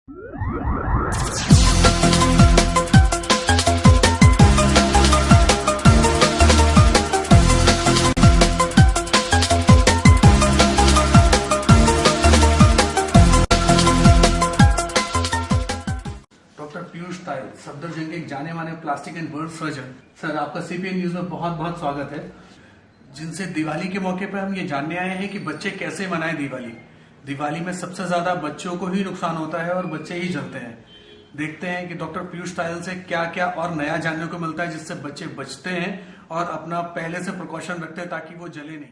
Doctor Piyush Tayal, Safdarjung के एक जाने माने plastic and burn surgeon. Sir, आपका सीपीएन न्यूज में बहुत बहुत स्वागत है। जिनसे दिवाली के मौके पर हम ये जानने आए हैं कि बच्चे कैसे मनाएं दिवाली। दिवाली में सबसे ज्यादा बच्चों को ही नुकसान होता है और बच्चे ही जलते हैं। देखते हैं कि डॉक्टर पीयूष तायल से क्या क्या और नया जानने को मिलता है जिससे बच्चे बचते हैं और अपना पहले से प्रिकॉशन रखते हैं ताकि वो जले नहीं।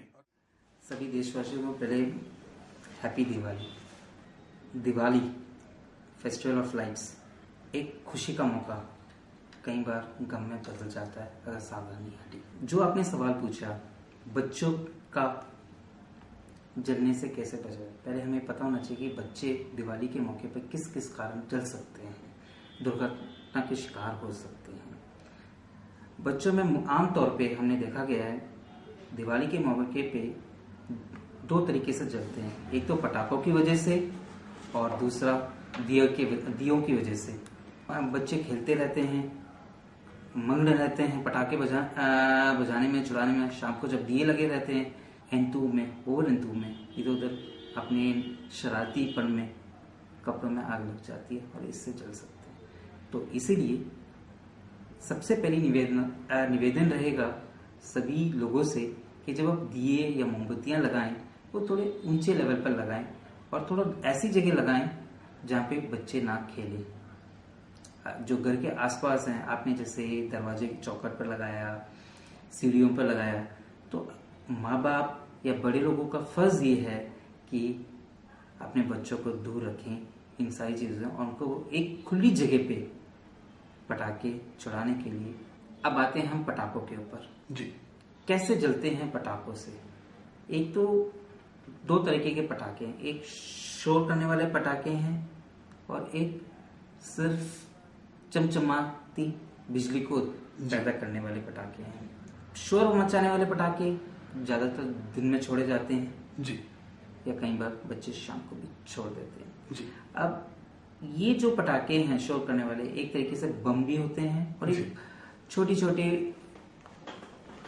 सभी देशवासियों को पहले happy Diwali. Diwali festival of lights, एक खुशी का मौका कई बार गम में बदल जाता है अगर सावधानी हटी। जो आपने सवाल पूछा, बच्चों का जलने से कैसे बचाए, पहले हमें पता होना चाहिए कि बच्चे दिवाली के मौके पर किस किस कारण जल सकते हैं, दुर्घटना के शिकार हो सकते हैं। बच्चों में आमतौर पे हमने देखा गया है दिवाली के मौके पे दो तरीके से जलते हैं। एक तो पटाखों की वजह से और दूसरा दियों की वजह से। बच्चे खेलते रहते हैं, मग्न रहते हैं पटाखे बजाने में, चुराने में। शाम को जब दिए लगे रहते हैं एंतु में, ओवर एंतु में, इधर उधर अपने शरारतीपन में कपड़ों में आग लग जाती है और इससे जल सकते हैं। तो इसीलिए सबसे पहली निवेदन रहेगा सभी लोगों से कि जब आप दिए या मोमबत्तियां लगाएं वो थोड़े ऊंचे लेवल पर लगाएं और थोड़ा ऐसी जगह लगाएं जहाँ पे बच्चे ना खेलें। जो घर के आसपास हैं, आपने जैसे दरवाजे की चौखट पर लगाया, सीढ़ियों पर लगाया, तो माँ बाप या बड़े लोगों का फर्ज ये है कि अपने बच्चों को दूर रखें इन सारी चीज़ों से और उनको एक खुली जगह पे पटाखे छुड़ाने के लिए। अब आते हैं हम पटाखों के ऊपर। जी, कैसे जलते हैं पटाखों से। एक तो दो तरीके के पटाखे हैं, एक शोर करने वाले पटाखे हैं और एक सिर्फ चमचमाती बिजली को पैदा करने वाले पटाखे हैं। शोर मचाने वाले पटाखे ज्यादातर दिन में छोड़े जाते हैं जी, या कई बार बच्चे शाम को भी छोड़ देते हैं जी। अब ये जो पटाखे हैं शोर करने वाले, एक तरीके से बम भी होते हैं और एक छोटी छोटी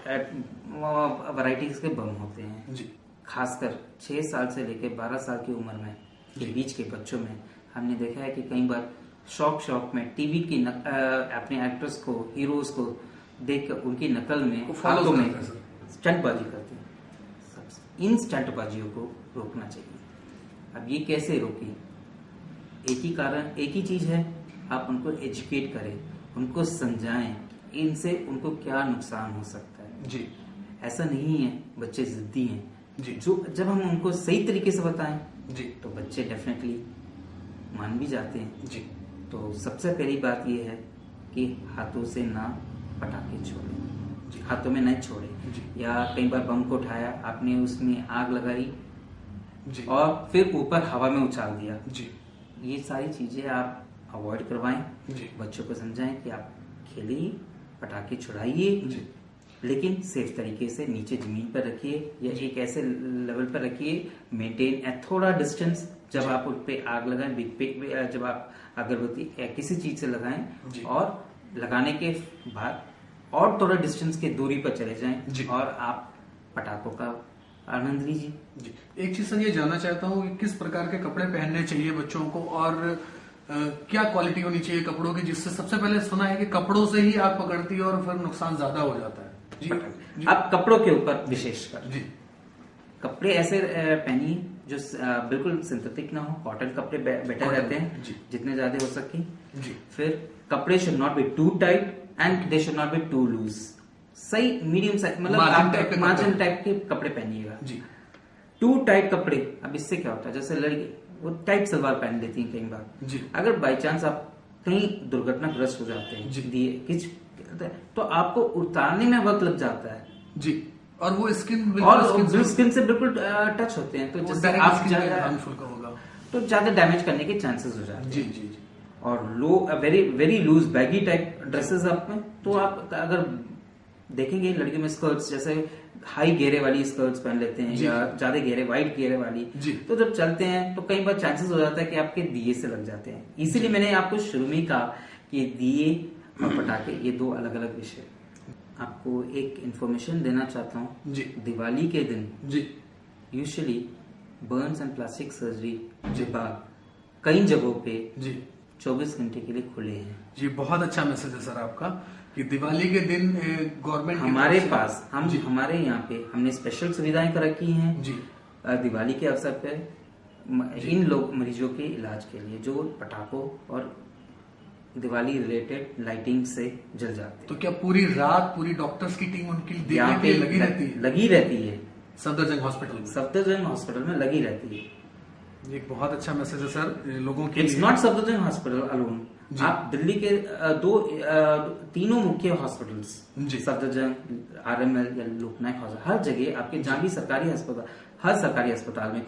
वैरायटीज के बम होते हैं जी। खासकर 6 साल से लेकर 12 साल की उम्र में के बीच के बच्चों में हमने देखा है कि कई बार शौक में टीवी की अपने एक्ट्रेस को, हीरोज को देखकर उनकी नकल में हाथों में स्टंटबाजी करते हैं। इन स्टंटबाजियों को रोकना चाहिए। अब ये कैसे रोकें? एक ही कारण, एक ही चीज है, आप उनको एजुकेट करें, उनको समझाएं इनसे उनको क्या नुकसान हो सकता है। जी, ऐसा नहीं है, बच्चे जिद्दी हैं जी। जो जब हम उनको सही तरीके से बताएं जी, तो बच्चे डेफिनेटली मान भी जाते हैं। जी। तो सबसे पहली बात यह है कि हाथों से ना पटाखे छोड़ें, जी। हाथों में नहीं छोड़ें। जी। या कई बार बम को उठाया, आपने उसमें आग लगाई जी, और फिर ऊपर हवा में उछाल दिया। जी, ये सारी चीजें आप अवॉइड करवाएं। जी। बच्चों को समझाएं कि आप खेलिए, पटाखे छुड़ाइए, जी। लेकिन सेफ तरीके से नीचे जमीन पर रखिए या एक ऐसे लेवल पर रखिए, मेंटेन थोड़ा डिस्टेंस। जब आप उस पे आग लगाएं, जब आप अगरबत्ती या किसी चीज से लगाएं और लगाने के बाद और थोड़ा डिस्टेंस की दूरी पर चले जाएं और आप पटाखों का आनंद लीजिए। जी। एक चीज सर ये जानना चाहता हूँ कि किस प्रकार के कपड़े पहनने चाहिए बच्चों को और क्या क्वालिटी होनी चाहिए कपड़ों की, जिससे सबसे पहले सुना है कि कपड़ों से ही आग पकड़ती है और फिर नुकसान ज्यादा हो जाता है। जी, जी। आप कपड़ों के ऊपर विशेषकर जी, कपड़े ऐसे पहनिए जो बिल्कुल सिंथेटिक ना हो। कॉटन कपड़े बेटर रहते हैं जितने ज्यादा हो सके। जी। फिर कपड़े should not be too tight and they should not be too loose. सही मीडियम साइज, मतलब मार्जिन टाइप के कपड़े पहनिएगा। जी। टू टाइट कपड़े, अब इससे क्या होता है, जैसे लड़की वो टाइट सलवार पहन लेती हैं कई बार। जी। अगर बाई चांस आप कहीं दुर्घटनाग्रस्त हो जाते हैं, दिए तो आपको उतारने में वक्त लग जाता है। जी। और वो स्किन से बिल्कुल टच होते हैं, तो जैसे आप होगा तो ज्यादा डैमेज करने के चांसेस हो जाते हैं। जी, जी, जी। और very very loose baggy type dresses आप में, तो आप अगर देखेंगे लड़कियों में स्कर्ट्स जैसे हाई घेरे वाली स्कर्ट्स पहन लेते हैं जी। या ज्यादा घेरे वाइट घेरे वाली, जी। तो जब चलते हैं तो कई बार चांसेस हो जाता है कि आपके दिए से लग जाते हैं। इसीलिए मैंने आपको शुरू में ही कहा कि दिए और पटाखे ये दो अलग अलग विषय। आपको एक इंफॉर्मेशन देना चाहता हूँ। जी। दिवाली के दिन जी। Usually burns and plastic surgery जी। विभाग कई जगहों पे जी। 24 घंटे के लिए खुले हैं। जी, बहुत अच्छा मैसेज है सर आपका कि दिवाली के दिन गवर्नमेंट हमारे पास हमारे यहाँ पे हमने स्पेशल सुविधाएं कर रखी हैं जी। दिवाली के अवसर पे इन लोग मरीजों के इलाज के लिए जो पटाखों और दिवाली रिलेटेड लाइटिंग से जल जाते तो क्या पूरी रात पूरी डॉक्टर्स की टीम उनकी हैं। देखने यहाँ के पे लिए लगी रहती है? लगी रहती है। सफदरजंग हॉस्पिटल में सफदरजंग हॉस्पिटल में लगी रहती है। एक बहुत अच्छा मैसेज है सर लोगों के इट्स लिए। Not Safdarjung hospital alone. जी। आप दिल्ली के तीनों मुख्य हॉस्पिटल्स, जी। सफदरजंग, आरएमएल या लोकनायक हॉस्पिटल, हर जगह आपके जहाँ भी सरकारी अस्पताल, हर सरकारी अस्पताल में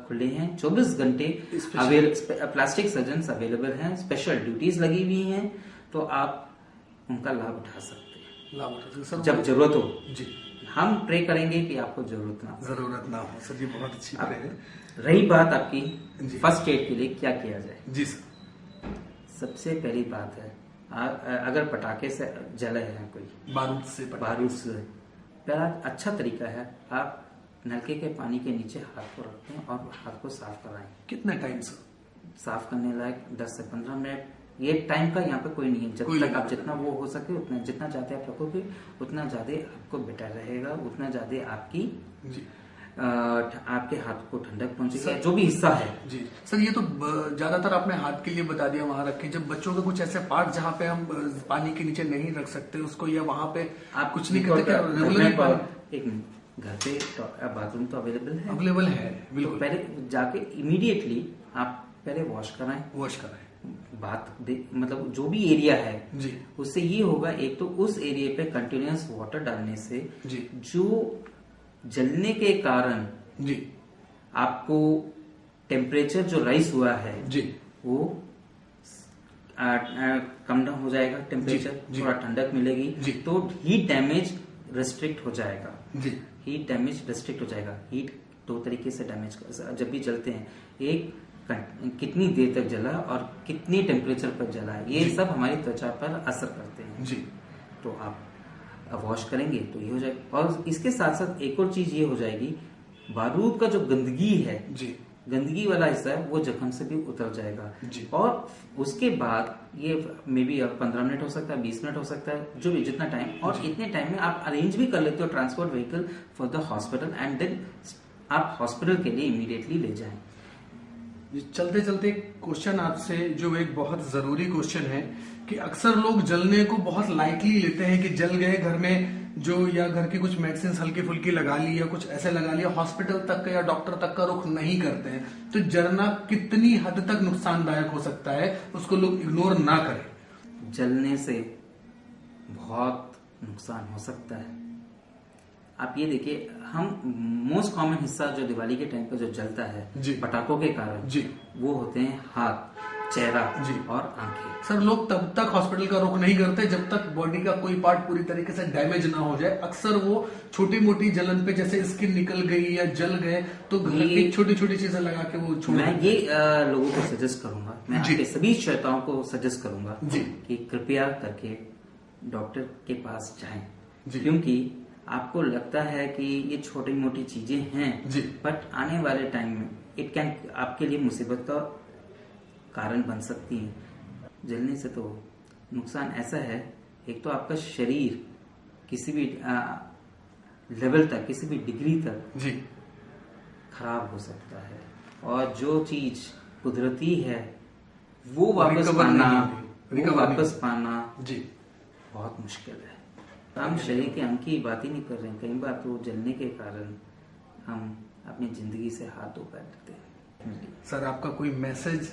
खुले हैं 24 घंटे। प्लास्टिक सर्जन अवेलेबल हैं, स्पेशल ड्यूटीज लगी हुई हैं, तो आप उनका लाभ उठा सकते हैं लाभ उठा सकते हैं। सर जब जरूरत हो। जी। हम प्रे करेंगे कि आपको जरूरत ना हो। जरूरत ना हो सर, ये बहुत अच्छी अब प्रे है। रही बात आपकी जी। फर्स्ट एड के लिए क्या किया जाए। जी सर। सबसे पहली बात है अगर पटाखे से जले हैं कोई बारूद से बारूद से, पहला अच्छा तरीका है आप नलके के पानी के नीचे हाथ को रखते हैं और हाथ को साफ कराएं। कितने टाइम सर? साफ करने लायक 10 से 15 मिनट। ये टाइम का यहाँ पे कोई नहीं है। जब तक आप जितना वो हो सके उतना, जितना ज्यादा आप रखोगे उतना ज्यादा आपको बेटर रहेगा, उतना ज्यादा आपकी जी। आपके हाथ को ठंडक पहुंचेगी, जो भी हिस्सा है। जी सर, ये तो ज्यादातर आपने हाथ के लिए बता दिया वहां रखे। जब बच्चों के कुछ ऐसे पार्ट जहाँ पे हम पानी के नीचे नहीं रख सकते उसको, या वहां पे आप कुछ नहीं करते क्या? एक घर पे बाथरूम तो अवेलेबल है, अवेलेबल है तो बिल्कुल। पहले जाके इमीडिएटली आप पहले वॉश कराएं। वॉश कराएं। मतलब जो भी एरिया है जी। उससे ये होगा, एक तो उस एरिया पे कंटिन्यूअस वाटर डालने से जी। जो जलने के कारण जी। आपको टेम्परेचर जो राइज हुआ है जी। वो कम डाउन हो जाएगा, टेम्परेचर जी। थोड़ा ठंडक मिलेगी, जी। तो हीट डैमेज रिस्ट्रिक्ट हो जाएगा। जी। हीट डैमेज रिस्ट्रिक्ट हो जाएगा। हीट दो तरीके से डैमेज जब भी जलते हैं, एक कितनी देर तक जला और कितनी टेम्परेचर पर जला है, ये सब हमारी त्वचा पर असर करते हैं। जी। तो आप वॉश करेंगे तो ये हो जाएगा। और इसके साथ साथ एक और चीज ये हो जाएगी, बारूद का जो गंदगी है, जी। गंदगी वाला हिस्सा है, वो जख्म से भी उतर जाएगा। जी। और उसके बाद ये मे बी 15 मिनट हो सकता है, 20 मिनट हो सकता है, जो भी जितना टाइम, और इतने टाइम में आप अरेंज भी कर लेते हो transport vehicle for the hospital, and then आप हॉस्पिटल के लिए इमीडिएटली ले जाएं। चलते चलते क्वेश्चन आपसे, जो एक बहुत जरूरी क्वेश्चन है कि अक्सर लोग जलने को बहुत लाइटली लेते हैं कि जल गए घर में जो, या घर की कुछ मेडिसिन हल्की फुल्की लगा ली या कुछ ऐसे लगा लिया, हॉस्पिटल तक का या डॉक्टर तक का रुख नहीं करते हैं। तो जलना कितनी हद तक नुकसानदायक हो सकता है, उसको लोग इग्नोर ना करें। जलने से बहुत नुकसान हो सकता है। आप ये देखिए, हम मोस्ट कॉमन हिस्सा जो दिवाली के टाइम पे जो जलता है जी। पटाखों के कारण, जी। वो होते हैं हाथ, चेहरा जी। और आंखें। सर, लोग तब तक हॉस्पिटल का रुख नहीं करते जब तक बॉडी का कोई पार्ट पूरी तरीके से डैमेज ना हो जाए। अक्सर वो छोटी मोटी जलन पे, जैसे स्किन निकल गई या जल गए, तो घर की छोटी छोटी चीजें लगा के वो छोड़ मैं ये लोगों को सजेस्ट करूंगा, मैं जी। आपके सभी श्रोताओं को सजेस्ट करूंगा जी। कि कृपया करके डॉक्टर के पास जाएं। जी। क्योंकि आपको लगता है कि ये छोटी मोटी चीजें हैं, जी। बट आने वाले टाइम में इट कैन आपके लिए मुसीबत का कारण बन सकती है। जलने से तो नुकसान ऐसा है, एक तो आपका शरीर किसी भी लेवल तक, किसी भी डिग्री तक जी। खराब हो सकता है, और जो चीज कुदरती है वो वापस रिकवर पाना, नहीं होगी। वो वापस पाना जी। बहुत मुश्किल है। हम शरीर के अंग की बात ही नहीं कर रहे हैं, कई बार तो जलने के कारण हम अपनी जिंदगी से हाथ धो बैठते हैं। सर, आपका कोई मैसेज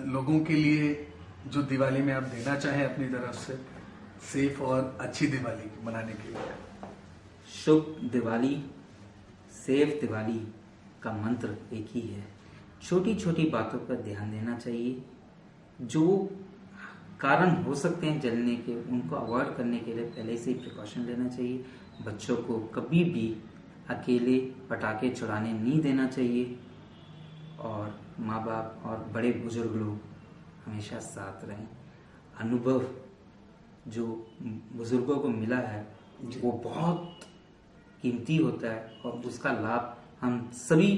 लोगों के लिए जो दिवाली में आप देना चाहें अपनी तरफ से, सेफ और अच्छी दिवाली मनाने के लिए? शुभ दिवाली, सेफ दिवाली का मंत्र एक ही है। छोटी छोटी बातों पर ध्यान देना चाहिए। जो कारण हो सकते हैं जलने के, उनको अवॉइड करने के लिए पहले से ही प्रिकॉशन लेना चाहिए। बच्चों को कभी भी अकेले पटाखे छुड़ाने नहीं देना चाहिए और माँ बाप और बड़े बुजुर्ग लोग हमेशा साथ रहें। अनुभव जो बुजुर्गों को मिला है वो बहुत कीमती होता है और उसका लाभ हम सभी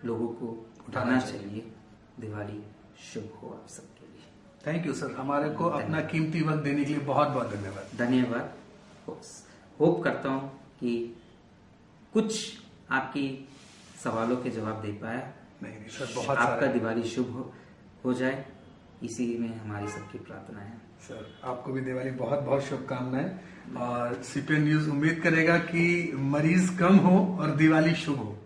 लोगों को उठाना चाहिए। दिवाली शुभ हो आप सबके लिए। थैंक यू सर, हमारे को अपना कीमती वक्त देने के लिए बहुत बहुत धन्यवाद। धन्यवाद। होप करता हूँ कि कुछ आपकी सवालों के जवाब दे पाया। नहीं सर, बहुत आपका सारे। दिवाली शुभ हो जाए, इसी में हमारी सबकी प्रार्थना है। सर आपको भी दिवाली बहुत बहुत शुभकामनाएं और सीपीएन न्यूज उम्मीद करेगा कि मरीज कम हो और दिवाली शुभ हो।